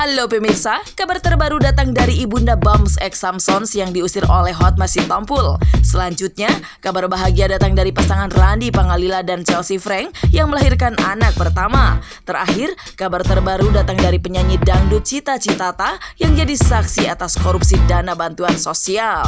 Halo pemirsa, kabar terbaru datang dari Ibunda Bams X Samsons yang diusir oleh Hotma Sitompul. Selanjutnya, kabar bahagia datang dari pasangan Randy Pangalila dan Chelsea Frank yang melahirkan anak pertama. Terakhir, kabar terbaru datang dari penyanyi dangdut Cita Citata yang jadi saksi atas korupsi dana bantuan sosial.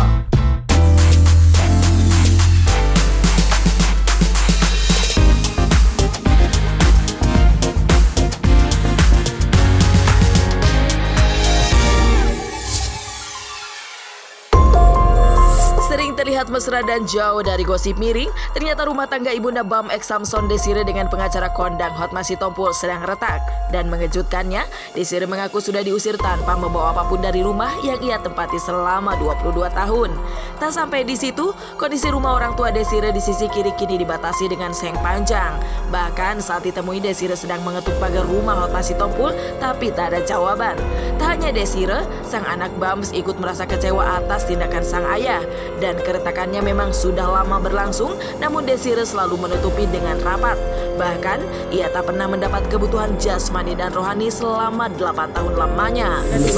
Sering terlihat mesra dan jauh dari gosip miring, ternyata rumah tangga Ibunda Bam X Samson Desire dengan pengacara kondang Hotma Sitompul sedang retak. Dan mengejutkannya, Desire mengaku sudah diusir tanpa membawa apapun dari rumah yang ia tempati selama 22 tahun. Tak sampai di situ, kondisi rumah orang tua Desire di sisi kiri kini dibatasi dengan seng panjang. Bahkan saat ditemui, Desire sedang mengetuk pagar rumah Hotma Sitompul, tapi tak ada jawaban. Tak hanya Desire, sang anak Bams ikut merasa kecewa atas tindakan sang ayah. Dan keretakannya memang sudah lama berlangsung, namun Desire selalu menutupi dengan rapat. Bahkan, ia tak pernah mendapat kebutuhan jasmani dan rohani selama 8 tahun lamanya. Jadi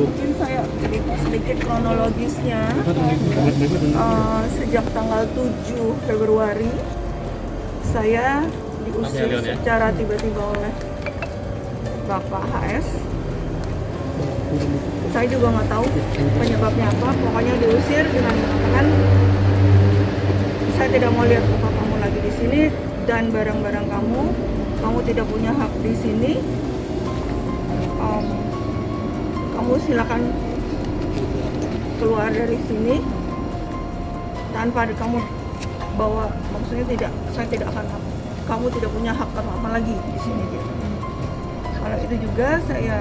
mungkin saya sedikit kronologisnya. Sejak tanggal 7 Februari, saya diusir secara tiba-tiba oleh Bapak HS. Saya juga nggak tahu penyebabnya apa, pokoknya diusir dengan mengatakan saya tidak mau lihat muka kamu lagi di sini dan barang-barang kamu tidak punya hak di sini. Kamu silakan keluar dari sini tanpa kamu bawa, maksudnya saya tidak akan, kamu tidak punya hak apa-apa lagi di sini gitu. Kalau itu juga saya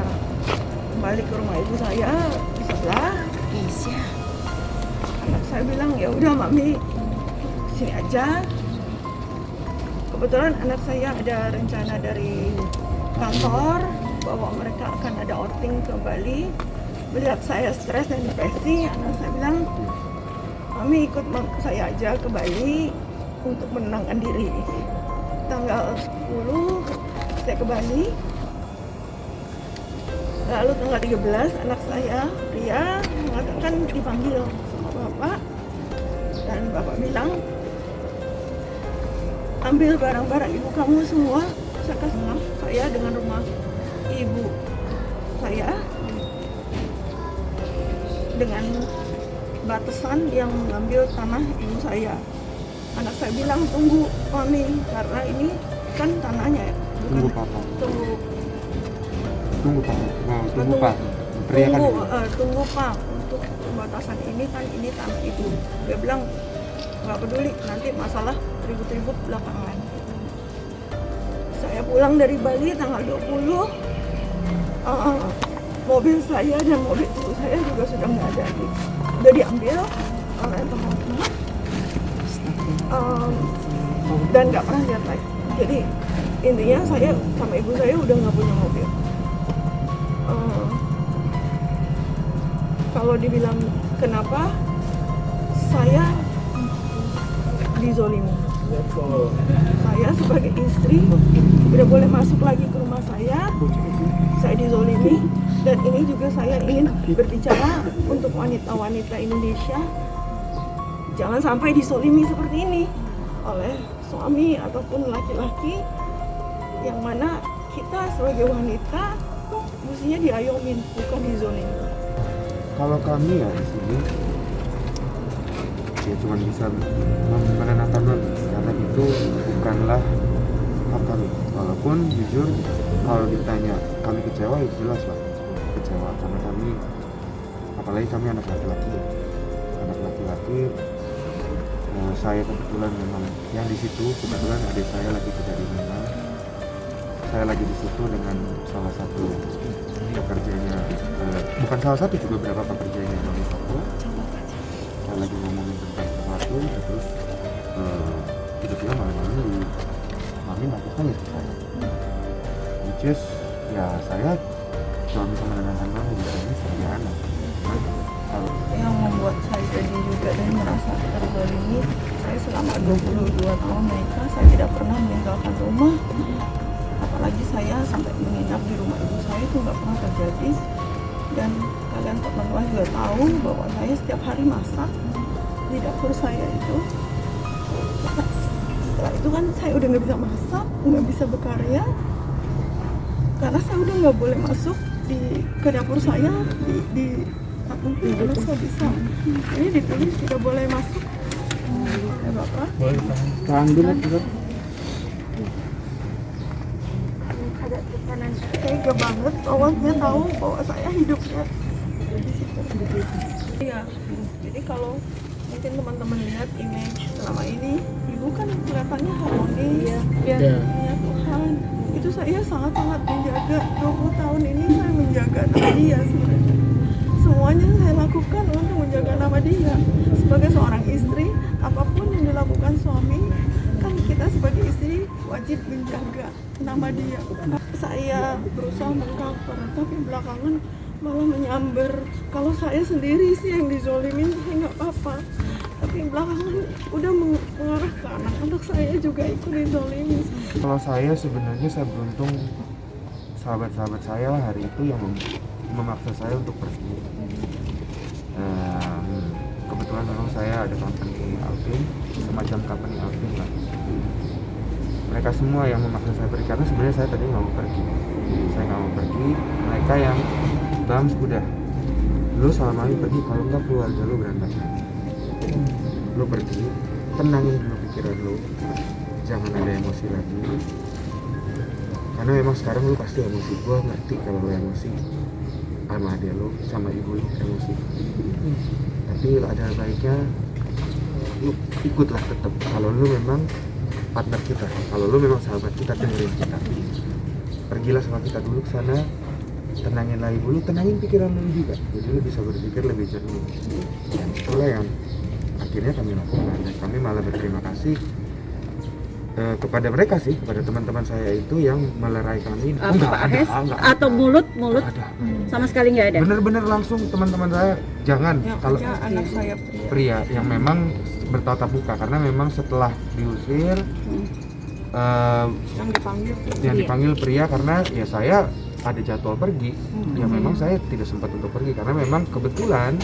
balik ke rumah ibu saya di sebelah. Anak saya bilang ya udah mami sini aja. Kebetulan anak saya ada rencana dari kantor bahwa mereka akan ada outing ke Bali. Melihat saya stres dan depresi, anak saya bilang mami ikut saya aja ke Bali untuk menenangkan diri. Tanggal 10 saya ke Bali. Lalu tanggal 13 anak saya, Ria, mengatakan dipanggil sama bapak. Dan bapak bilang, ambil barang-barang ibu kamu semua. Saya kasih rumah saya dengan rumah ibu saya. Dengan batasan yang mengambil tanah ibu saya. Anak saya bilang, tunggu mami, karena ini kan tanahnya ya. Tunggu papa. Tunggu Pak, untuk pembatasan ini kan ini tanah ibu. Dia bilang nggak peduli, nanti masalah ribut-ribut belakangan. Saya pulang dari Bali tanggal 20, mobil saya dan mobil ibu saya juga sudah nggak ada, sudah diambil oleh teman-teman dan nggak pernah lihat lagi. Jadi intinya saya sama ibu saya udah nggak punya mobil. Kalau dibilang kenapa saya dizolimi, saya sebagai istri tidak boleh masuk lagi ke rumah saya dizolimi. Dan ini juga saya ingin berbicara untuk wanita-wanita Indonesia, jangan sampai dizolimi seperti ini oleh suami ataupun laki-laki, yang mana kita sebagai wanita mestinya diayomin, bukan dizolimi. Kalau kami ya di sini ya cuma bisa menenangkan kami karena itu bukanlah hak kami. Walaupun jujur kalau ditanya kami kecewa, itu jelas lah kecewa karena kami, apalagi kami anak laki-laki ya. Anak laki-laki, saya kebetulan memang yang di situ, kebetulan adik saya lagi tidak di mana. Saya lagi di situ dengan salah satu pekerjanya, bukan salah satu, juga beberapa pekerjanya Mami Soko. Saya lagi ngomongin tentang sesuatu, terus tiba-tiba malam-malam Mami nangis ke saya. Which is, ya saya cuma bisa menenangkan Mami, ini sebagai anak. Yang membuat saya sedih juga dan merasa terzalimi, saya selama 22 tahun menikah, saya tidak pernah meninggalkan rumah. apalagi saya sampai menginap di rumah ibu saya itu nggak pernah terjadi. Dan kalian teman-teman juga tahu bahwa saya setiap hari masak di dapur saya itu. Setelah itu kan saya udah nggak bisa masak, nggak bisa berkarya, karena saya udah nggak boleh masuk ke dapur saya karena saya bisa. Ini ditulis tidak boleh masuk. Ya Bapak. Tahan dulu juga. Ada tekanan tega banget bahwa dia tahu bahwa saya hidupnya di situ. Iya. Jadi kalau mungkin teman-teman lihat image selama ini, ibu kan kelihatannya harmonis. Ya Tuhan. Itu saya sangat-sangat menjaga 20 tahun ini, saya menjaga nama dia sebenarnya. Semuanya saya lakukan untuk menjaga nama dia. Sebagai seorang istri, apapun yang dilakukan suami, kan kita sebagai istri wajib menjaga nama dia. Saya berusaha mengcover, tapi belakangan malah menyambar. Kalau saya sendiri sih yang dizolimin, saya nggak apa-apa. Tapi belakangan udah mengarah ke anak-anak saya juga ikut dizolimin. Kalau saya sebenarnya saya beruntung, sahabat-sahabat saya hari itu yang memaksa saya untuk pergi. Kebetulan memang saya ada company outing, semacam company outing lah. Mereka semua yang memaksa saya pergi, karena sebenarnya saya tadi nggak mau pergi. Saya nggak mau pergi. Mereka yang Bams udah, lu selama ini pergi, kalau nggak keluarga lu berantakan. Lu pergi, tenangin dulu pikiran lu, jangan ada emosi lagi. Karena memang sekarang lu pasti emosi. Gua ngerti kalau lu emosi sama adik lu, sama ibu lu emosi. Tapi ada baiknya lu ikutlah tetap. Kalau lu memang partner kita, kalau lu memang sahabat kita, dengerin kita. Pergilah sama kita dulu ke sana, tenangin lah ibu lu, tenangin pikiran lu juga. Jadi lu bisa berpikir lebih jernih. Dan itulah yang akhirnya kami lakukan, dan kami malah berterima kasih kepada mereka sih, kepada teman-teman saya itu yang melerai kami. Enggak ada. Atau mulut sama sekali nggak ada. Bener-bener langsung teman-teman saya jangan. Yang Kalau ada anak saya pria yang memang bertatap muka, karena memang setelah diusir yang dipanggil pria, karena ya saya ada jadwal pergi, ya memang saya tidak sempat untuk pergi karena memang kebetulan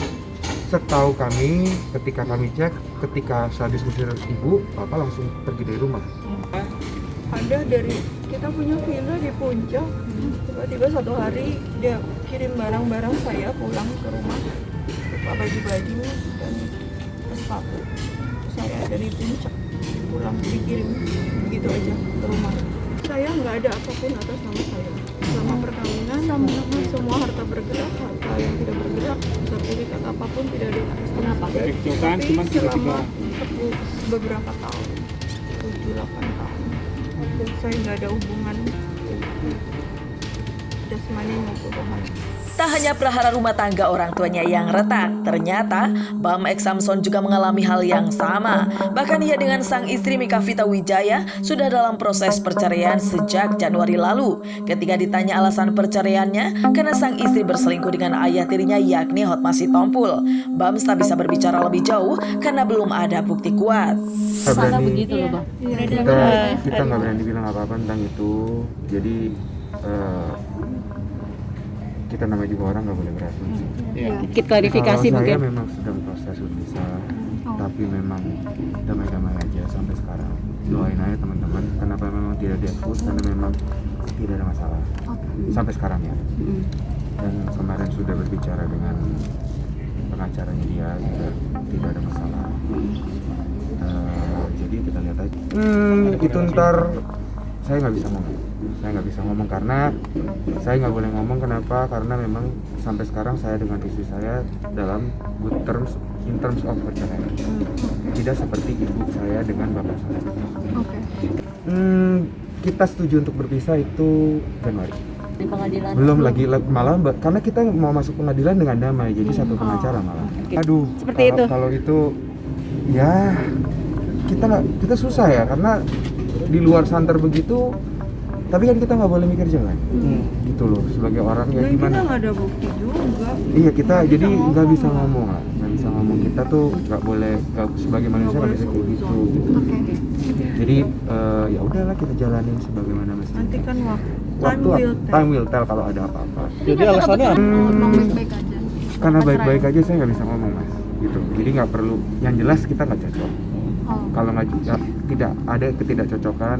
setahu kami ketika kami cek, ketika sehabis usir ibu, papa langsung pergi dari rumah. Ada dari kita punya villa di Puncak, tiba-tiba satu hari dia kirim barang-barang saya pulang ke rumah, berupa baju-baju dan sepatu saya dari Puncak pulang dikirim begitu aja ke rumah. Saya nggak ada apapun atas nama saya selama perkawinan. Semua harta bergerak, harta yang tidak bergerak, sertifikat apapun tidak ada atas nama saya. Tapi selama beberapa tahun, 7-8 tahun, saya nggak ada hubungan jasmani maupun rohani. Tak hanya prahara rumah tangga orang tuanya yang retak, ternyata Bam X Samson juga mengalami hal yang sama. Bahkan ia dengan sang istri Mika Vita Wijaya sudah dalam proses perceraian sejak Januari lalu. Ketika ditanya alasan perceraiannya, karena sang istri berselingkuh dengan ayah tirinya yakni Hotma Sitompul. Bams tak bisa berbicara lebih jauh karena belum ada bukti kuat. Sana begitu loh Bang. Kita nggak berani bilang apa-apa tentang itu. Jadi kita namanya juga orang nggak boleh berasumsi. Dikit klarifikasi Kalau mungkin. saya memang sedang proses berpisah, tapi memang damai-damai aja sampai sekarang. Doain aja teman-teman. Kenapa memang tidak dihapus? Karena memang tidak ada masalah sampai sekarang ya. Dan kemarin sudah berbicara dengan pengacaranya dia, juga tidak ada masalah. Jadi kita lihat aja. Itu ntar saya nggak bisa ngomong. Saya nggak bisa ngomong karena saya nggak boleh ngomong. Kenapa? Karena memang sampai sekarang saya dengan istri saya dalam good terms, in terms of perceraian. Tidak seperti ibu saya dengan bapak saya. Kita setuju untuk berpisah itu Januari. Di pengadilan. Belum lagi malah karena kita mau masuk pengadilan dengan damai, jadi satu pengacara malah. Aduh, Seperti itu. Kalau itu ya kita susah ya, karena di luar santer begitu. Tapi kan kita nggak boleh mikir jalan, gitu gitu loh, sebagai orang ya Dan kita gimana? nggak ada bukti juga. Iya kita Nggak jadi bisa nggak bisa ngomong. ngomong lah, nggak bisa ngomong, kita tuh nggak boleh sebagai manusia nggak bisa kayak gitu. Jadi ya udahlah kita jalanin sebagaimana Nanti mestinya. kan Waktu time will tell kalau ada apa-apa. Jadi alasannya Emang baik-baik aja. Karena baik-baik aja saya nggak bisa ngomong mas, gitu. Jadi nggak perlu. Yang jelas kita nggak cocok. Oh. Kalau nggak tidak ada ketidakcocokan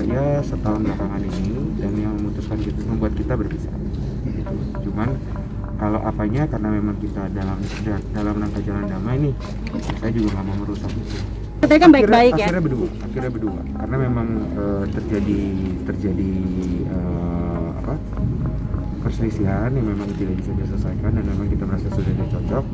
ya setahun belakangan ini, dan yang memutuskan gitu membuat kita berpisah. Gitu. Cuman kalau apanya karena memang kita dalam rangka jalan damai nih, saya juga nggak mau merusak itu. Katanya kan baik-baik ya. Akhirnya berdua karena memang terjadi apa perselisihan yang memang tidak bisa diselesaikan, dan memang kita merasa sudah tidak cocok.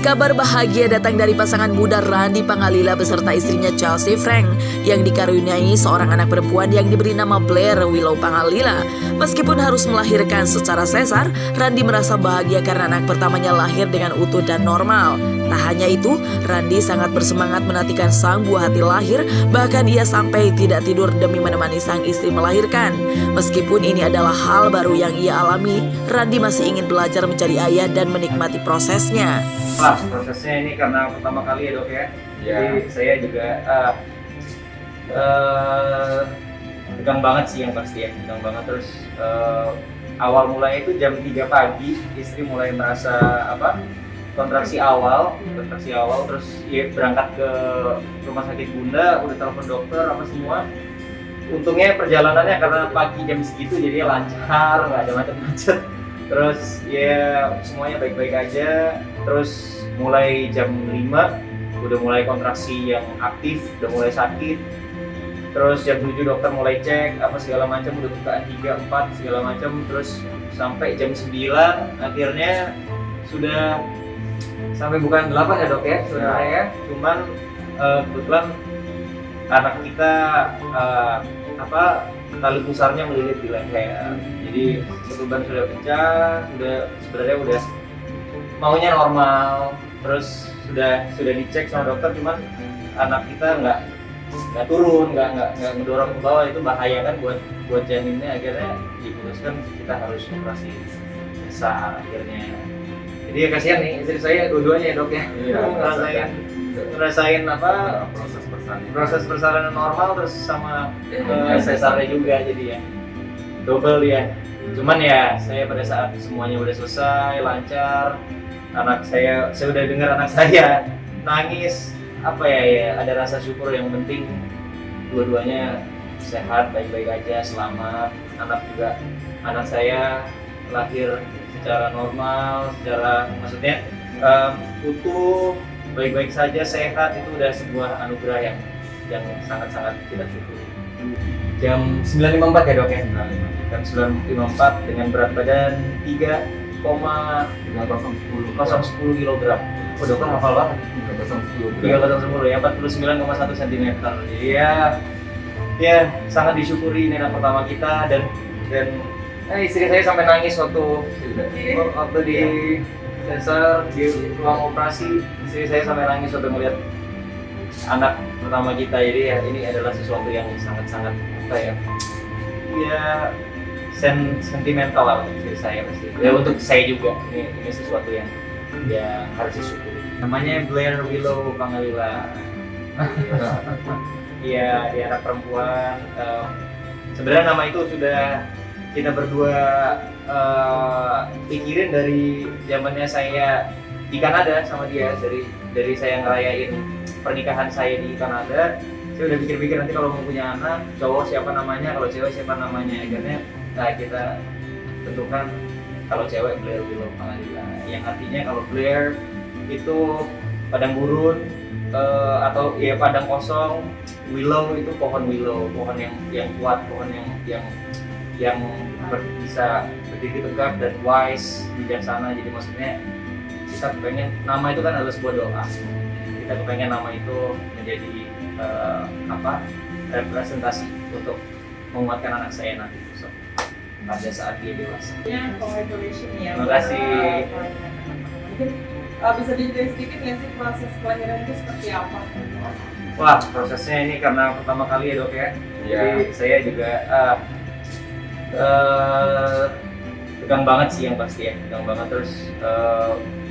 Kabar bahagia datang dari pasangan muda Randy Pangalila beserta istrinya Chelsea Frank yang dikaruniai seorang anak perempuan yang diberi nama Blair Willow Pangalila. Meskipun harus melahirkan secara sesar, Randy merasa bahagia karena anak pertamanya lahir dengan utuh dan normal. Tak hanya itu, Randy sangat bersemangat menantikan sang buah hati lahir, bahkan ia sampai tidak tidur demi menemani sang istri melahirkan. Meskipun ini adalah hal baru yang ia alami, Randy masih ingin belajar menjadi ayah dan menikmati prosesnya. Mas, prosesnya ini karena pertama kali ya dok ya. Jadi saya juga tegang banget sih yang pasti ya, tegang banget. Terus awal mulanya itu jam 3 pagi, istri mulai merasa kontraksi awal, terus ya berangkat ke rumah sakit Bunda, udah telepon dokter apa semua. Untungnya perjalanannya karena pagi jam segitu jadi lancar, nggak ada macet-macet. Terus ya semuanya baik-baik aja. Terus mulai jam 5 udah mulai kontraksi yang aktif, udah mulai sakit. Terus jam 7 dokter mulai cek apa segala macam, udah bukaan 3, 4 segala macam. Terus sampai jam 9 akhirnya sudah sampai bukan 8 ya dok ya sebenarnya ya. Cuman kebetulan anak kita tali pusarnya melilit di leher. Jadi ketuban sudah pecah, sebenarnya udah maunya normal. Terus sudah dicek sama dokter, cuman anak kita nggak turun, nggak ngedorong ke bawah, itu bahaya kan buat janinnya. Akhirnya diputuskan kita harus operasi besar akhirnya. Jadi ya kasihan nih istri saya dua-duanya ya dok ya, ngerasain proses persalinan normal terus sama sesarnya juga, jadi ya double ya. Cuman ya saya pada saat semuanya udah selesai lancar, anak saya udah dengar anak saya nangis, ya ada rasa syukur. Yang penting dua-duanya sehat, baik-baik aja, selamat. Anak saya lahir secara normal, maksudnya utuh, baik-baik saja, sehat. Itu udah sebuah anugerah yang sangat-sangat kita syukuri. Jam 9.54 ya dok ya? Jam 9.54 dengan berat badan 3,010 kg. Oh dokter hafal banget. 3,010 ya, 49,1 cm. Jadi ya sangat disyukuri, ini anak pertama kita. Dan istri saya sampai nangis waktu di sesar, di ruang operasi. Istri saya sampai nangis waktu melihat anak pertama kita. Jadi ya ini adalah sesuatu yang sangat-sangat sentimental lah untuk istri saya pasti. Ya untuk saya juga ini sesuatu yang harus disyukuri. Namanya Blair Willow Pangalila. Iya, dia anak perempuan. Sebenarnya nama itu sudah kita berdua pikirin dari zamannya saya di Kanada sama dia. Dari saya ngerayain pernikahan saya di Kanada, saya udah pikir-pikir nanti kalau mau punya anak, cowok siapa namanya, kalau cewek siapa namanya. Akhirnya kita tentukan kalau cewek Blair Willow Pangalila, yang artinya kalau Blair itu padang gurun atau ya padang kosong, willow itu pohon willow, pohon yang kuat, pohon yang bisa berdiri tegak dan wise, bijaksana. Jadi maksudnya kita pengen nama itu kan adalah sebuah doa. Kita pengen nama itu menjadi representasi untuk menguatkan anak saya nanti pada saat dia dewasa. Ya, congratulations ya. Terima kasih. Mungkin bisa diceritain sedikit nggak sih proses kelahiran itu seperti apa? Wah, prosesnya ini karena pertama kali ya dok ya. Jadi saya juga tegang banget sih yang pasti ya, tegang banget. Terus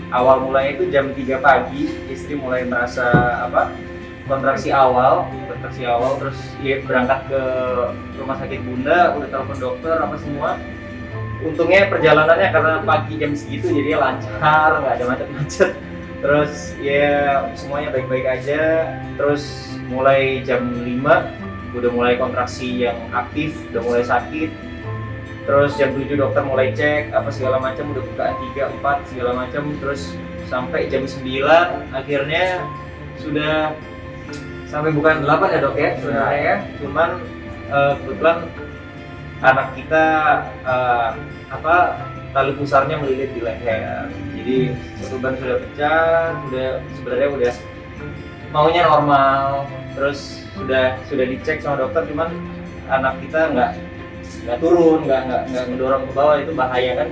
awal mulanya itu jam 3 pagi, istri mulai merasa kontraksi awal, terus ya berangkat ke rumah sakit Bunda, udah telepon dokter apa semua. Untungnya perjalanannya karena pagi jam segitu jadi lancar, nggak ada macet-macet. Terus ya semuanya baik-baik aja. Terus mulai jam 5 udah mulai kontraksi yang aktif, udah mulai sakit. Terus jam 7 dokter mulai cek apa segala macam, udah bukaan 3, 4 segala macam. Terus sampai jam 9 akhirnya sudah sampai bukan 8 ya dok ya sebenarnya ya. Cuman kebetulan anak kita tali pusarnya melilit di leher. Jadi satu ban sudah pecah, sebenarnya udah maunya normal. Terus sudah dicek sama dokter, cuman anak kita nggak turun, nggak mendorong ke bawah, itu bahaya kan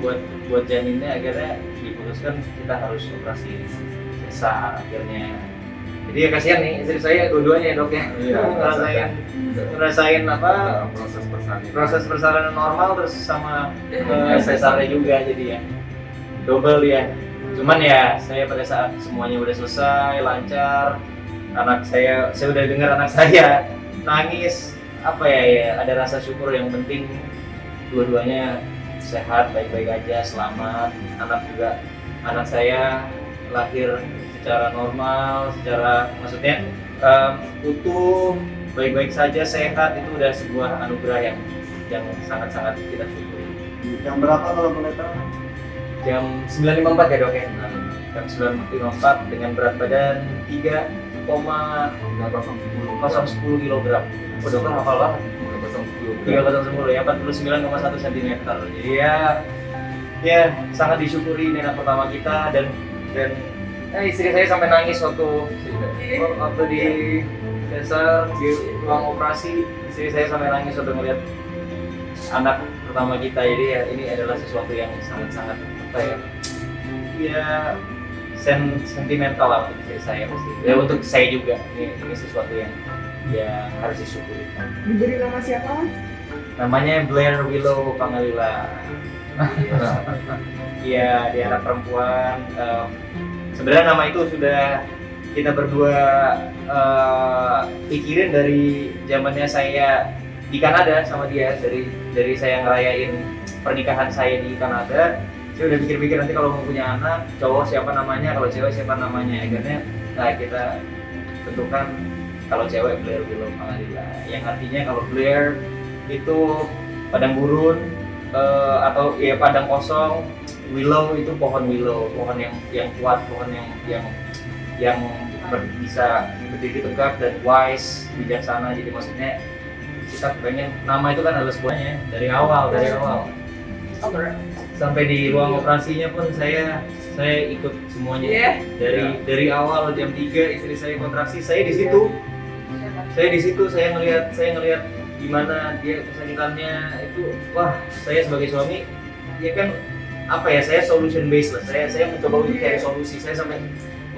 buat janinnya. Akhirnya diputuskan kita harus operasi sesar akhirnya. Jadi ya kasihan nih istri saya dua-duanya ya dok ya, ngerasain proses persalinan normal terus sama sesarnya juga, jadi ya double ya. Cuman ya saya pada saat semuanya udah selesai lancar, anak saya udah dengar anak saya nangis, ada rasa syukur. Yang penting dua-duanya sehat, baik-baik aja, selamat. Anak saya lahir secara normal, maksudnya utuh, baik-baik saja, sehat. Itu udah sebuah anugerah yang sangat-sangat kita syukuri. Jam berapa kalau boleh tahu? Jam 9.54 ya dok ya. Jam 9.54 dengan berat badan 3,010 kg. Oh, dokter hafal banget. 3,010 ya, 49,1 cm. Jadi ya sangat disyukuri ini anak pertama kita, dan istri saya sampai nangis waktu di dasar di ruang operasi. Istri saya sampai nangis waktu melihat anak pertama kita. Jadi ya ini adalah sesuatu yang sangat-sangat sentimental lah untuk istri saya pasti. Ya untuk saya juga ini sesuatu yang harus disyukuri. Diberi nama siapa? Namanya Blair Willow Pangalila. Iya, dia anak perempuan. Sebenarnya nama itu sudah kita berdua pikirin dari zamannya saya di Kanada sama dia. Dari saya ngerayain pernikahan saya di Kanada, saya udah pikir-pikir nanti kalau mau punya anak, cowok siapa namanya, kalau cewek siapa namanya. Akhirnya kita tentukan kalau cewek Blair Willow Pangalila, yang artinya kalau Blair itu padang gurun atau ya padang kosong. Willow itu pohon willow, pohon yang kuat, pohon yang bisa berdiri tegak dan wise, bijaksana. Jadi maksudnya kita pengen nama itu kan harus semuanya dari awal sampai di ruang operasinya pun saya ikut semuanya. Dari awal jam 3 istri saya kontraksi, saya di situ saya ngelihat gimana dia kesakitannya itu. Wah, saya sebagai suami ya kan saya solution based lah, saya mencoba untuk cari solusi. Saya sampai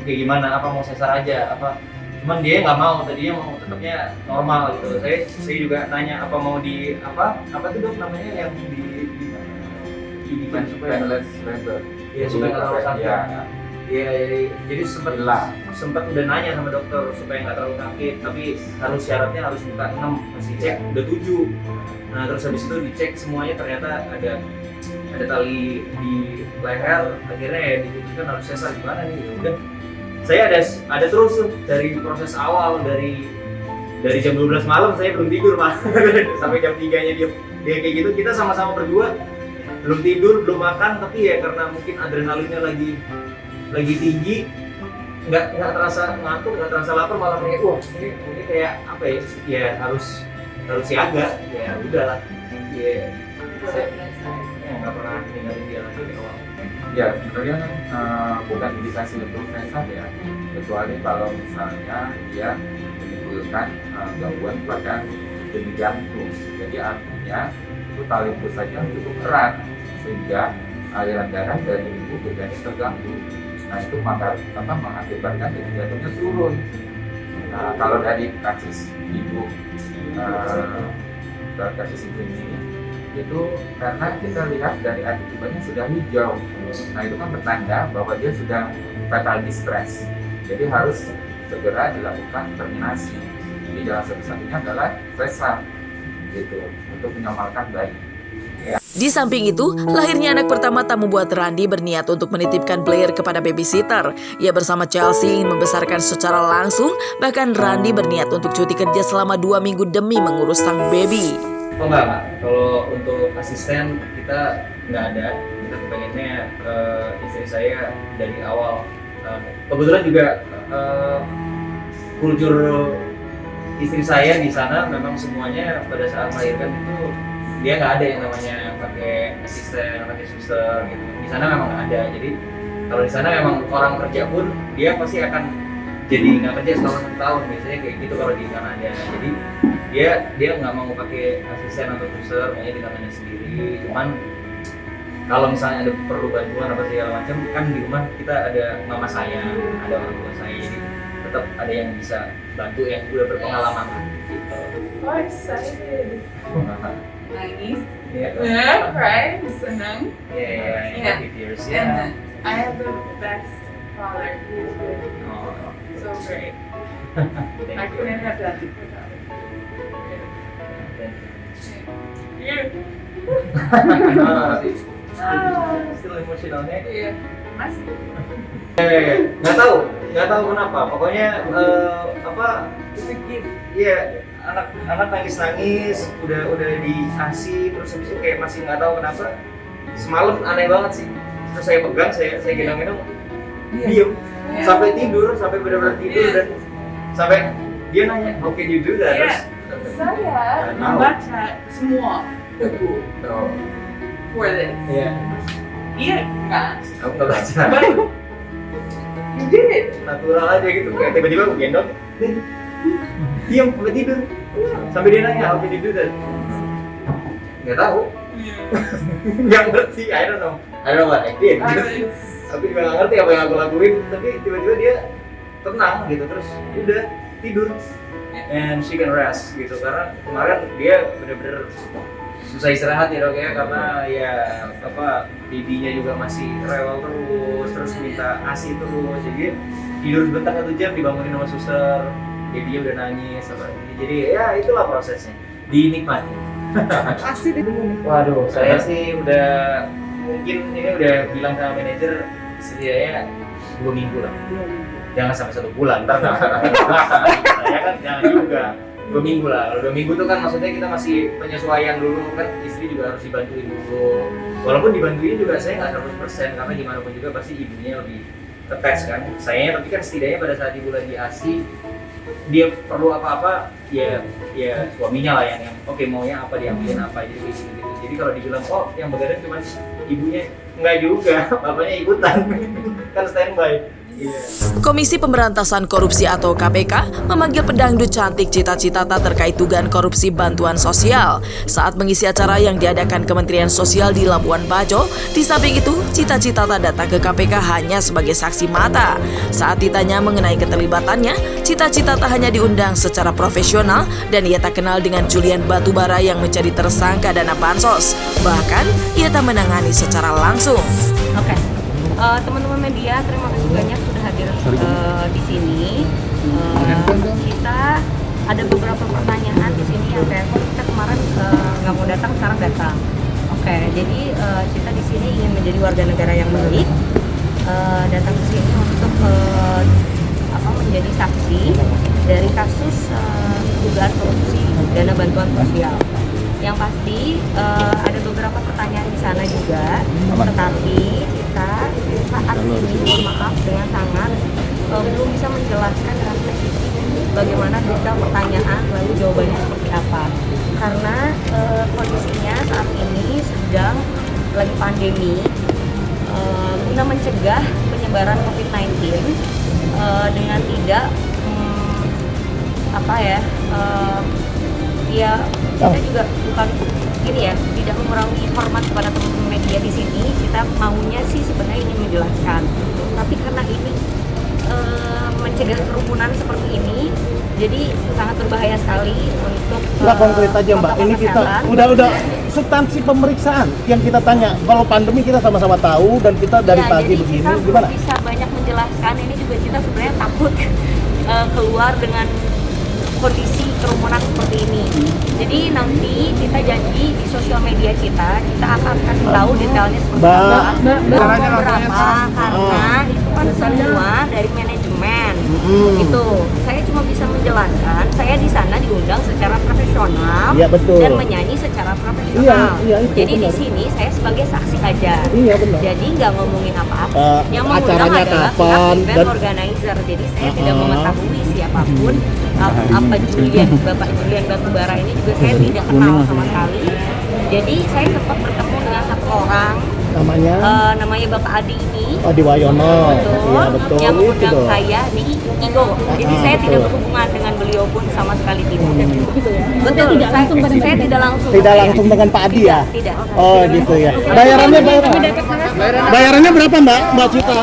oke, gimana, mau sesar aja cuman dia nggak mau, tadinya mau tetapnya normal gitu. Saya juga nanya mau di apa tuh dok namanya yang dibikin supaya supaya nggak terlalu sakit. Jadi sempat udah nanya sama dokter supaya nggak terlalu sakit, tapi syaratnya harus buka 6, masih cek udah 7. Nah terus habis itu dicek semuanya, ternyata ada tali di leher. Akhirnya ya diputuskan harus sesar. Gimana nih, udah saya ada terus tuh dari proses awal, dari jam 12 malam saya belum tidur sampai jam 3-nya dia kayak gitu. Kita sama-sama berdua belum tidur, belum makan, tapi ya karena mungkin adrenalinnya lagi tinggi, nggak terasa ngantuk, nggak terasa lapar, malah kayak ini kayak harus siaga. Ya udahlah, saya nggak pernah ninggalin dia lagi di awal. Ya sebenarnya bukan indikasi untuk sesar ya, kecuali kalau misalnya dia menimbulkan gangguan pada denyut jantung. Jadi artinya itu tali pusatnya cukup erat sehingga aliran darah dari ibu ke janin terganggu. Nah itu mengakibatkan denyut jantungnya turun. Nah kalau dari kasus ibu ini itu karena kita lihat dari attitude-nya sudah hijau. Nah itu kan bertanda bahwa dia sudah fatal distress. Jadi harus segera dilakukan terminasi. Jadi jalan satu-satunya adalah sesar gitu untuk menyelamatkan bayi. Di samping itu, lahirnya anak pertama tak membuat Randy berniat untuk menitipkan Blair kepada babysitter. Ia bersama Chelsea ingin membesarkan secara langsung, bahkan Randy berniat untuk cuti kerja selama 2 minggu demi mengurus sang baby. Oh enggak. Kalau untuk asisten kita nggak ada. Kita pengennya istri saya dari awal. Kebetulan juga kultur istri saya di sana memang semuanya pada saat melahirkan itu dia nggak ada yang namanya pakai asisten, pakai suster gitu. Di sana memang nggak ada. Jadi kalau di sana memang orang kerja pun dia pasti akan jadi nggak kerja selama 1 tahun biasanya kayak gitu kalau di Kanada. Jadi dia nggak mau pakai asisten atau suster, makanya di tangannya sendiri. Cuman kalau misalnya ada perlu bantuan apa segala macam, kan di rumah kita ada mama saya, ada orang tua saya, jadi tetap ada yang bisa bantu yang udah berpengalaman gitu. Oh, excited. Nice. Yeah. Yeah, right? Senang. Yeah, Yeah. with yours. And Yeah. I have the best father. He's good. Oh, So great. thank I you. couldn't have done it without him. Yeah. Still emotional nih. Yeah. Masih. Nggak tahu kenapa. Pokoknya Iya, anak nangis, udah diasih, terus habis itu kayak masih nggak tahu kenapa. Semalam aneh banget sih. Terus saya pegang, saya gendong-gendong, diem Iya. sampai tidur, sampai benar-benar tidur Iya. dan sampai dia nanya, how can you do that? Iya. Terus Saya tahu. membaca semua buku oh, for this. iya, Iya, enggak. aku nggak baca. But you did it. Natural aja gitu, kayak tiba-tiba aku gendong, diam sampai tidur, sampai dia nanya, how can you do that? Nggak tahu. Nggak ngerti, I don't know what I did. I was Aku juga nggak ngerti apa yang aku lakuin, tapi tiba-tiba dia tenang gitu, terus udah tidur and she can rest gitu, karena kemarin dia bener-bener susah istirahat ya dok ya, karena ya babynya juga masih rewel terus minta ASI terus, jadi tidur sebentar 1 jam dibangunin sama suster, babynya udah nangis jadi ya itulah prosesnya, dinikmati. Asli deh. Waduh, saya sih udah mungkin ini udah bilang sama manajer setidaknya 2 minggu lah. Jangan sampai 1 bulan, ntar nggak. Saya kan jangan juga 2 minggu lah. Kalau 2 minggu tuh kan maksudnya kita masih penyesuaian dulu kan, istri juga harus dibantuin dulu. Walaupun dibantuin juga saya nggak 100% karena gimana pun juga pasti ibunya lebih attach kan. Sayanya tapi kan setidaknya pada saat ibu lagi ASI dia perlu apa-apa ya suaminya lah yang oke maunya apa diambilin apa jadi kayak gitu. Jadi kalau dibilang oh yang begadang cuma ibunya, enggak juga, bapaknya ikutan kan standby. Komisi Pemberantasan Korupsi atau KPK memanggil pedangdut cantik Cita Citata terkait dugaan korupsi bantuan sosial saat mengisi acara yang diadakan Kementerian Sosial di Labuan Bajo. Di samping itu, Cita Citata datang ke KPK hanya sebagai saksi mata. Saat ditanya mengenai keterlibatannya, Cita Citata hanya diundang secara profesional dan ia tak kenal dengan Julian Batubara yang menjadi tersangka dana bansos. Bahkan, ia tak menangani secara langsung. Oke. Teman-teman media, terima kasih banyak sudah hadir di sini. Kita ada beberapa pertanyaan di sini yang kayak kok kita kemarin nggak mau datang, sekarang datang. Oke, jadi kita di sini ingin menjadi warga negara yang baik, datang ke sini untuk menjadi saksi dari kasus dugaan korupsi dana bantuan sosial. Yang pasti ada beberapa pertanyaan di sana juga, tetapi kita saat ini mohon maaf dengan sangat belum bisa menjelaskan dengan spesifik bagaimana detail pertanyaan lalu jawabannya seperti apa, karena kondisinya saat ini sedang lagi pandemi. Guna mencegah penyebaran COVID-19 dengan tidak kita juga bukan gini ya, tidak mengurangi hormat kepada teman-teman media di sini. Kita maunya sih sebenarnya ingin menjelaskan, tapi karena ini mencegah kerumunan seperti ini. Jadi sangat berbahaya sekali untuk Nggak konkret aja Mbak, ini kita udah substansi pemeriksaan yang kita tanya. Kalau pandemi kita sama-sama tahu dan kita dari pagi jadi begini, kita gimana? belum bisa banyak menjelaskan. Ini juga kita sebenarnya takut keluar dengan kondisi kerumunan seperti ini. Jadi nanti kita janji di sosial media kita akan kasih tahu detailnya seperti apa. Berapa karena itu kan semua dari manajemen. Gitu. Saya cuma bisa menjelaskan. Saya di sana diundang secara profesional Iya, betul. dan menyanyi secara profesional. Iya, itu Jadi di benar. sini saya sebagai saksi aja. Iya, benar. Jadi nggak ngomongin apa-apa. Yang mengundang acaranya adalah kapan pihak event dan organizer. Jadi saya tidak mengetahui siapapun apa Bapak Julian Batubara ini juga saya tidak kenal sama sekali. Jadi saya sempat bertemu dengan satu orang namanya Bapak Adi ini. Adi Wayono. Iya, betul. Yang Itu mengundang dong. saya di Igo. Jadi saya tidak berhubungan dengan beliau pun sama sekali tidak. Betul. Saya tidak langsung. Tidak langsung dengan Pak Adi ya? Tidak. Oh gitu ya. Bayarannya berapa? Bayarannya berapa Mbak Cita?